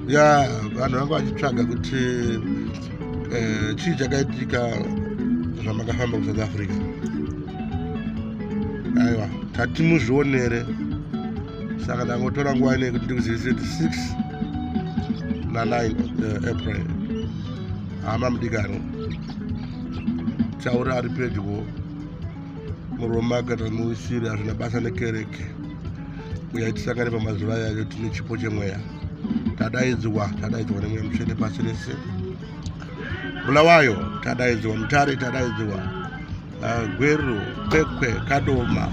ya vanhu vanga vachitsvaga kuti chii chakaitika zvamakafamba kuSouth Africa. Aiwa, tati muzvionere. Saka ndangotora nguva ine kuti ndikuzivise kuti 6 na 9 April hama mudikano taura ari pedyo muromaka tamuisire hazvina basa nekereke uya itisangane pamazuva yayo tine chipo chemweya tadaidzwa nemweya mutsvene pasi rese. Bulawayo tadaidzwa, Mutare tadaidzwa, Gweru, Kwekwe, Kadoma,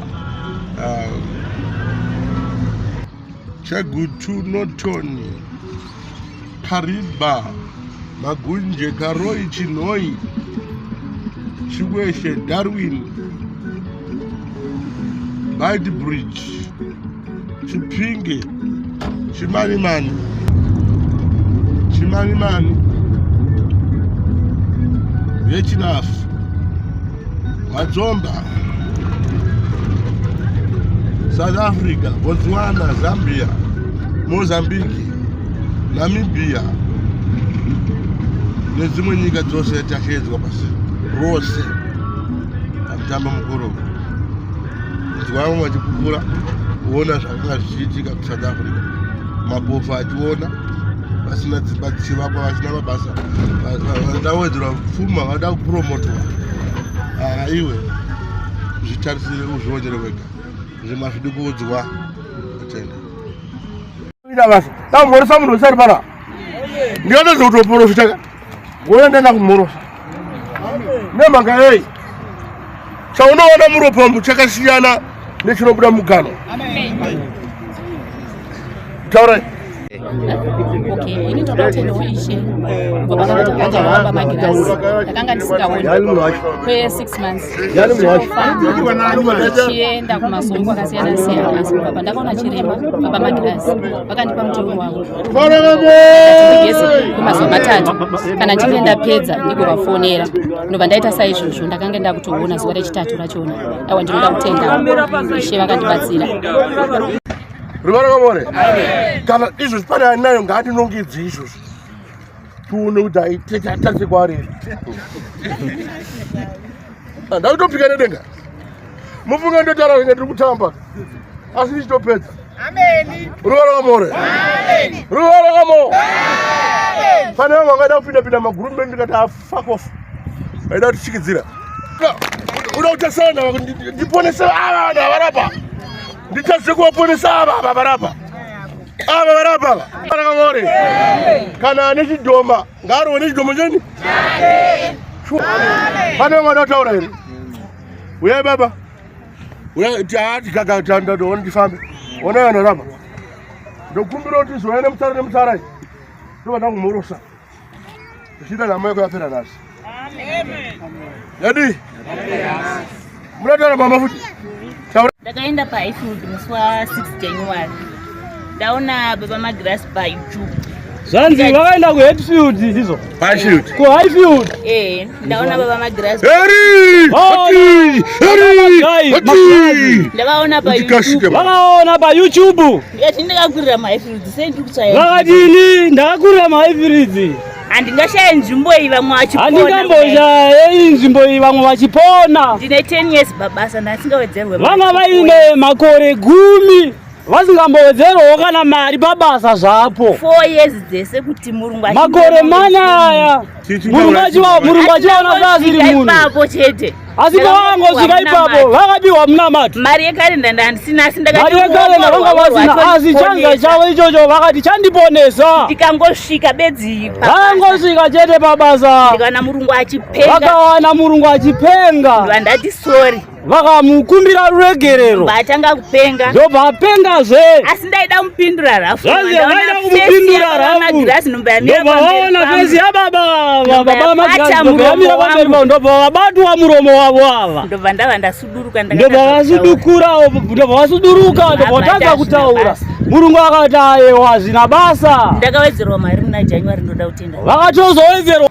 Chagutu, Notoni, Kariba, Magunje, Karoi, Chinoi, Chiweshe, Darwin, Bide Bridge, Chipinge, Chimanimani, Vechinaf, Wadzomba, South Africa, Botswana, Zambia, Mozambique, Namibia, nedzimwe nyika dzose tashedzwa pasi rose pamutamba mukuru. Nzwamo vachipupura kuona zvakanga zvichiitika kuSouth Africa. Mapofu achiona vasina dzimba dzichivakwa, vasina mabasa, vandawedzerwa pfuma, vada kupromotwa. Iwe zvitarisire uzvionyere wega, zvimwe hazvidi kuudzwa. Atenda ida basa tamboresa munhu usari para ndiyotodza kutoporofita ngoenda kumhorosa nemhaka yei chaunoona muropambu chakasiyana nechinobuda mugano. Taurai. Okay, ini toda kuti noishe ngoba ndakati hamba magirasi ndakanga ndisingaoni kwe 6 months chienda kumasongo akasiyana siyana, asi baba ndakaona chiremba baba magirasi vakandipa mutombo wavo kumazuva matatu kana ndichinge ndapedza ndikovafonera ndobva ndaita saizvozvo. ndakanga ndakutoona zuva rechitatu rachona awa ndinoda kutenda ishe vakandibatsira. Ruvaraka kana izvozvi pane anayo ngatinongedze izvozvi tione kuti aitatse kwariri. Ndakutopika nedenga mufunga ndotaura kunge tiri kutamba asi ndichitopedza. Ruvaraka pane vamwe vangada kupinda magurumbe ndikati fuck off, vaida kutichikidzira uda kutasana ndiponese ava varapa nditase kuvaponesa ava varapa varakamore kana nechidhoma ngaariwe nechidhoma cheni pane vangada kutaura here. Uyai baba, uyai tiati kakatandadoona ndifambe ona vanorapa ndokumbira kuti izvona nemutsara ndovada kumhorosa zvichida nhamo yako yapera nhasi. Yadi munataura mama futi. Ndakaenda paHighfield musi wa 6 January. Ndaona baba magirasi paYouTube. Zvanzi vakaenda kuHighfield izvo? Highfield. KuHighfield. Ndaona baba magirasi. Ndakaona paYouTube. Vakaona paYouTube. Ndikati ndakakurira maHighfield sei ndiri kutsvaya. Vakadini ndakakurira maHighfield. Handingashaya nzvimbo iyi vamwe vachipona. Handingamboshaya nzvimbo iyi vamwe vachipona. Ndine 10 years babasa ndasingawedzerwe. Vanga vaine makore 10 vasingambowedzerwawo kana mari pabasa zvapo. 4 years dzese kuti murungu makore manyaya murungu achivaona basa iri munhu ipapo chete. Asi pavangosvika ipapo vakapiwa munamato. Mari yekarenda handisina, asi ndakati mari yekarenda vanga vasina, asi chanza chavo ichocho vakati chandiponesa. Ndikangosvika bedzi vakangosvika chete pabasa ndikaona murungu achipenga. vakawana murungu achipenga ndandati sorry vakamukumbira ruregerero vatanga kupenga ndobva apengazve. asi ndaida mupindura rafu vaida kumupindura rafu ndobva vaona fesi yababa magirasi ndobva vabatwa muromo wavo ava ndobva ndava ndasuduruka ndobva vasuduruka ndobva vatadza kutaura. Murungu akati ayewa hazvina basa. Ndakawedzerwa mari muna January ndoda kutenda. Vakatozowedzerwa.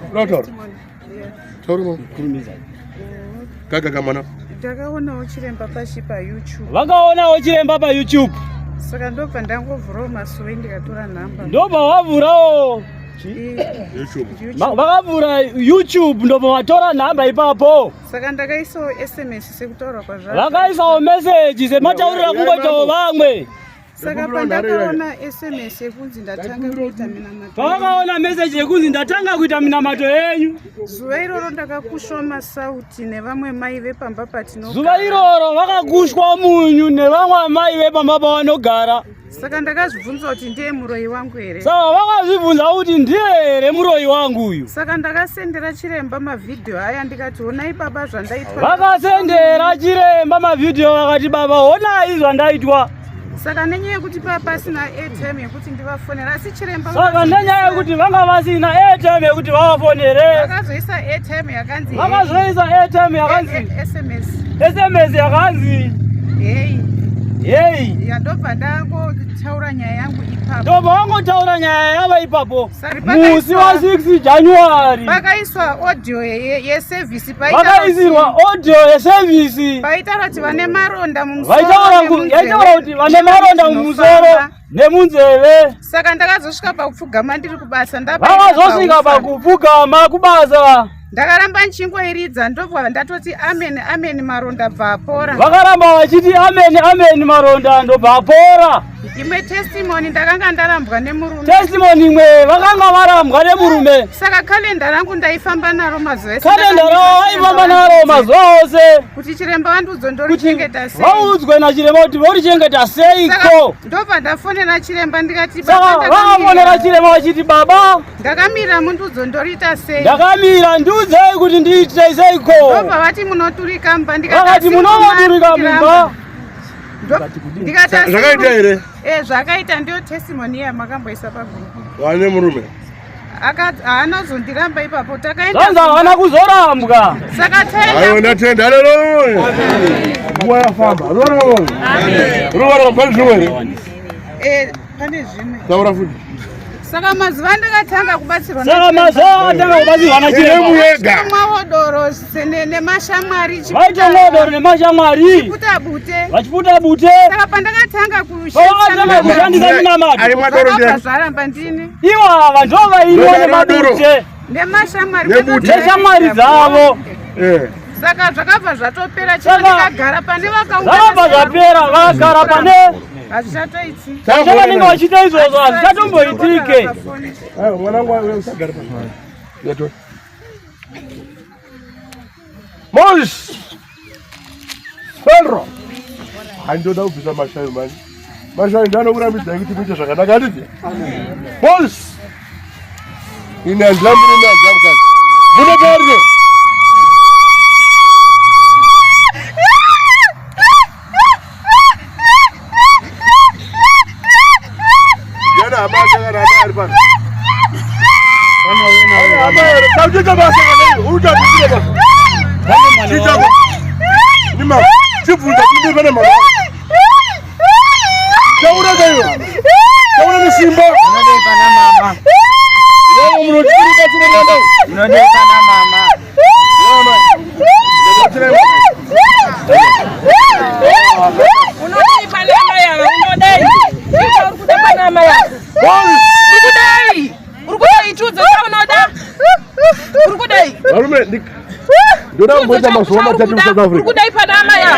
Kaka kamana. Ndakaonawo chiremba pashi paYouTube. Vakaonawo chiremba paYouTube. Saka ndopa ndangovhurawo masuwe ndikatora nhamba. Ndopa wavhurawo vakavhura YouTube ndopa watora nhamba ipapo. Saka ndakaisawo SMS sekutaura kwazvo. Vakaisawo message semataurira kungoitawo vamwe. Saka pandakaona SMS yekunzi ndatanga kuita minamato. Pavakaona message yekunzi ndatanga kuita minamato yenyu. Zuva iroro ndakakushwa masauti nevamwe mai vepamba patinogara. Zuva iroro vakakushwa munyu nevamwe mai vepamba pavanogara. Saka ndakazvibvunza kuti ndiye muroyi wangu here. Saka vakazvibvunza kuti ndiye here muroyi wangu uyu. Saka ndakasendera chiremba mavhidhiyo aya ndikati honai baba zvandaitwa. Vakasendera chiremba mavhidhiyo vakati baba honai zvandaitwa. Saka nenyaya yekuti pasina airtime yekuti ndivafonera asi chiremba. Saka nenyaya yekuti vanga vasina airtime yekuti vavafonere. Vakazoisa airtime yakanzi. Vakazoisa airtime yakanzi. SMS yakanzi. Hey. Yandobva ndangotaura nyaya yangu ipapo. Ndobva wangotaura nyaya yava ipapo. Musi wa 6 January. Pakaiswa audio yeservice Vakaisirwa audio yeservice. Vaitaura kuti vane maronda mumusoro. Vaitaura kuti vane maronda mumusoro nemunzeve. Saka ndakazosvika pakupfugama ndiri kubasa vakazosvika pakupfugama kubasa. Ndakaramba nchingoiridza ndobva ndatoti amen maronda bva apora. Vakaramba vachiti amen maronda ndobva apora. Imwe testimony ndakanga ndarambwa nemurume. Testimony imwe vakanga varambwa nemurume. Saka kalenda rangu ndaifamba naro mazuva ese. Kalenda ravo vaifamba naro mazuva ose. Kuti chiremba vandudzo ndorichengeta sei. Vaudzwe nachiremba kuti vorichengeta seiko. Ndobva ndafonera chiremba ndikati baba. Saka vakafonera chiremba vachiti baba. Ndakamira mundudzo ndoriita sei. Ndakamira ndiudzei kuti ndiite seiko. Ndobva vati munoturika mba ndikati. Vakati munoturika mba. Zvakaita here? Zvakaita ndiyo testimony yamakamboisa pagrupu. Wane murume? Haana kuzondiramba ipapo takaenda. Zanza haana kuzorambwa. Saka tenda. Ayo ndatenda haleluya. Nguva yafamba. Ruvara pane zvimwe here? Pane zvimwe. Taura futi. Saka mazuva ndakatanga kubatsirwa. Saka mazuva ndakatanga kubatsirwa nachiremba wega. Mwaodoro nemashamwari. Vaitomwaodoro nemashamwari. Vachiputa bute. Saka pandakatanga kushandisa minamato. Ari mwadoro ndiye. Zvaramba ndini. Iwa vantu vainwa nemabute. Neshamwari dzavo. Saka zvakabva zvatopera chero ndakagara pane vakaungana. Zvakabva zvapera vakagara pane. Hazvichatoiti. Zvavanenge vachiita izvozvo hazvichatomboitike. Mwanangu usagara pano. Yato. Moses. Pedro. Handoda kubvisa mashayo mani. Mashayo ndanokurambidza kuti muite zvakanaka handiti? Moses. Ine ndlamuri ndamukati. Mune parike. Ndoda kumboita mazuva matatu mu South Africa. Kudai panama ya.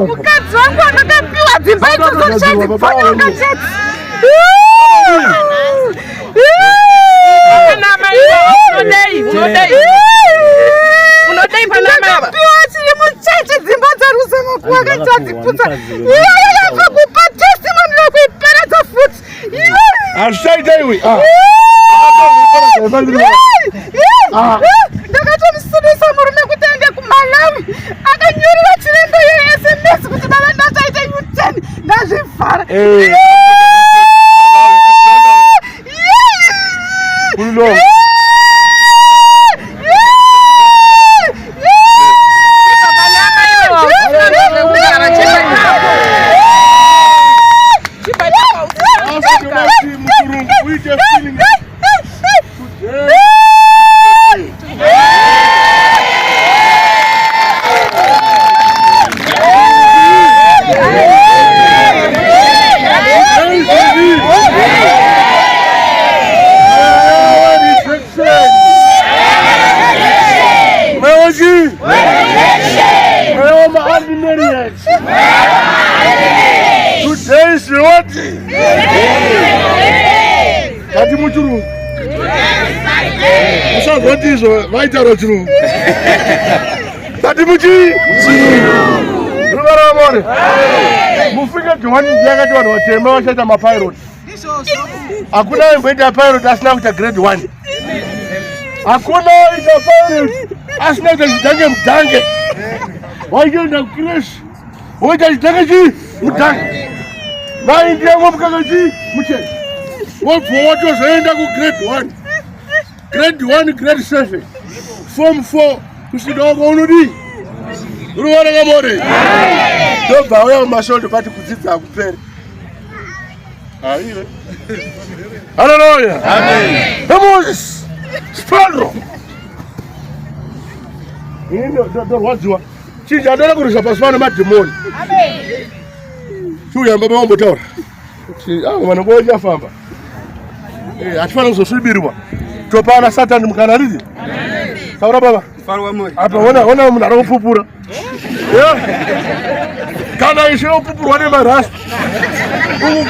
Mukadzi wangu akakapiwa dzimba idzodzo chadzi. Panama unodai panama ya. Chiri mucheche dzimba dzaruzama kuwakachadziputsa. Yakakupa testimony rakuiperedza futi. Ashaitai we. Ndakatomusudisa murume kuti aende kuMalawi. Akanyorera chiremba yeSMS kuti baba ndachaita U10 ndazvivhara. Where my ordinary? Today is what? Kati muchuru. Asa gotizo vaitaro churu. Kati muchi. Rubara amore. Mufika kiwani ndiaga tu watema washaita mapilot. Hakuna mbenda pilot asina kuta grade 1. Hakuna ita pilot asina kuta jitange mtange. Wajenda crash. Waja jitange ji mtange. Na india ngomkanga ji muche. What for what was enda ku grade 1. Grade 1, grade 7. Form 4 kusidogo unudi. Ruwana ngamore. Doba wewe mashoto pati kudzidza akupere. Ayiwe. Hallelujah. Amen. Moses. Spandro. Ndo wadziwa. Chinja adala kurusha paswana mademoni. Amen. Chuya mbaba wambotaura. Mwana ngoja famba. Achifana kuzosubirwa. Topana Satan mkanalizi. Amen. Saura baba. Farwa moyo. Apa ona munara kupupura. Kana ishe kupupura ne marasi.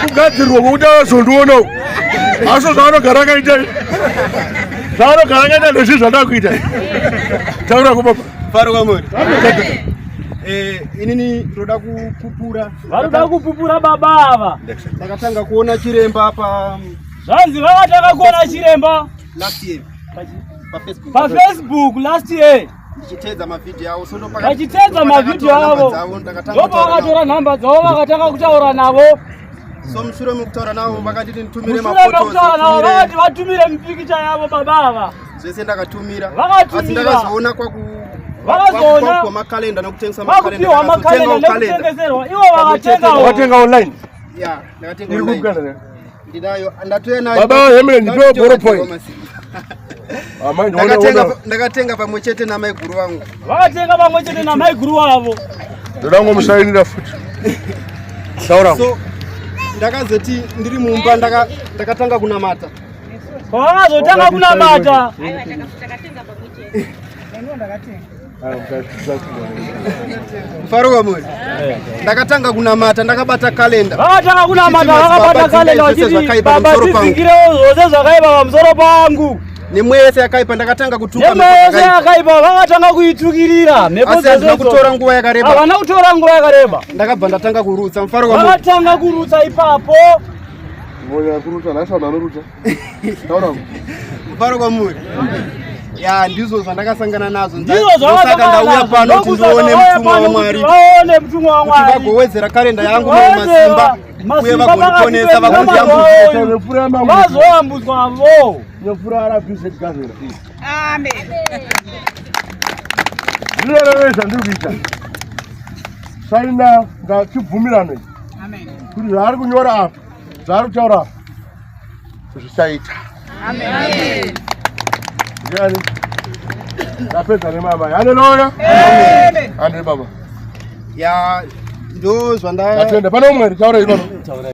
Kugadzirwa kutazondiona. Aso zano garanga ita. Zano garanga ita ndezvi zvadakuita. Taura kubaba. Farwa moyo. Inini roda kupupura. Varuda kupupura baba ava. Ndakatanga kuona chiremba hapa. Zvanzi vakatanga kuona chiremba Last year. Pa Facebook last year. Ndichitedza mavideo avo sono pakati. Vachitedza mavideo avo. Ndopa vakatora nhamba dzavo vakatanga kutaura navo. So mushure mekutaura navo vakati nitumire mafotos. Mushure mekutaura navo vakati vatumire mipikicha yavo baba ava. Zvese ndakatumira. Vakatumira. Asi ndakazoona vakazoona kwa makalenda nokutengesa makalenda. Vakupiwa makalenda nekutengeserwa. Ivo vakatenga. Watenga online. Yeah, ndakatenga online. Ndidayo ndatoena baba yemele ndipewa boro point. Ndakatenga pamwe chete na maiguru wangu. Vakatenga pamwe chete na maiguru wavo. Ndodango musainira futi. Saura. So ndakazoti ndiri mumba ndakatanga kunamata. Vakazotanga kunamata. Mufaro wa moyo. Ndakatanga kunamata ndakabata kalenda. Vakatanga kunamata vakabata kalenda vachiti baba tizingire zvose zvakaipa pamusoro pangu. Nemwese yakaipa ndakatanga kutuka. Nemwese yakaipa vakatanga kuitukirira. Asi hazina kutora nguva yakareba. Havana kutora nguva yakareba. Ndakabva ndatanga kurutsa mufaro wa moyo. Vakatanga kurutsa ipapo. Moyo kurutsa nasa unorutsa. Taura. Mufaro wa moyo. Ya ndizvo zvandakasangana nazo. Ndizvo zvandauya pano kuti ndione mutumwa wa Mwari. Vaone mutumwa wa Mwari. Vagowedzera kalenda yangu masimba. Uye vagoniponesa vazoambudzwa vo. Nyofura arabvise tikazera. Amen. Zvirereveza ndikuita. Saina ngachibvumirane. Amen. Kuti zvaari kunyora apa, zvaari kutaura apa, zvisaita. Amen. Ndiani? Ndapedza nemama. Haleluya. Amen. Ande baba. Ya ndo zvanda. Atenda pane umwe taura ivano.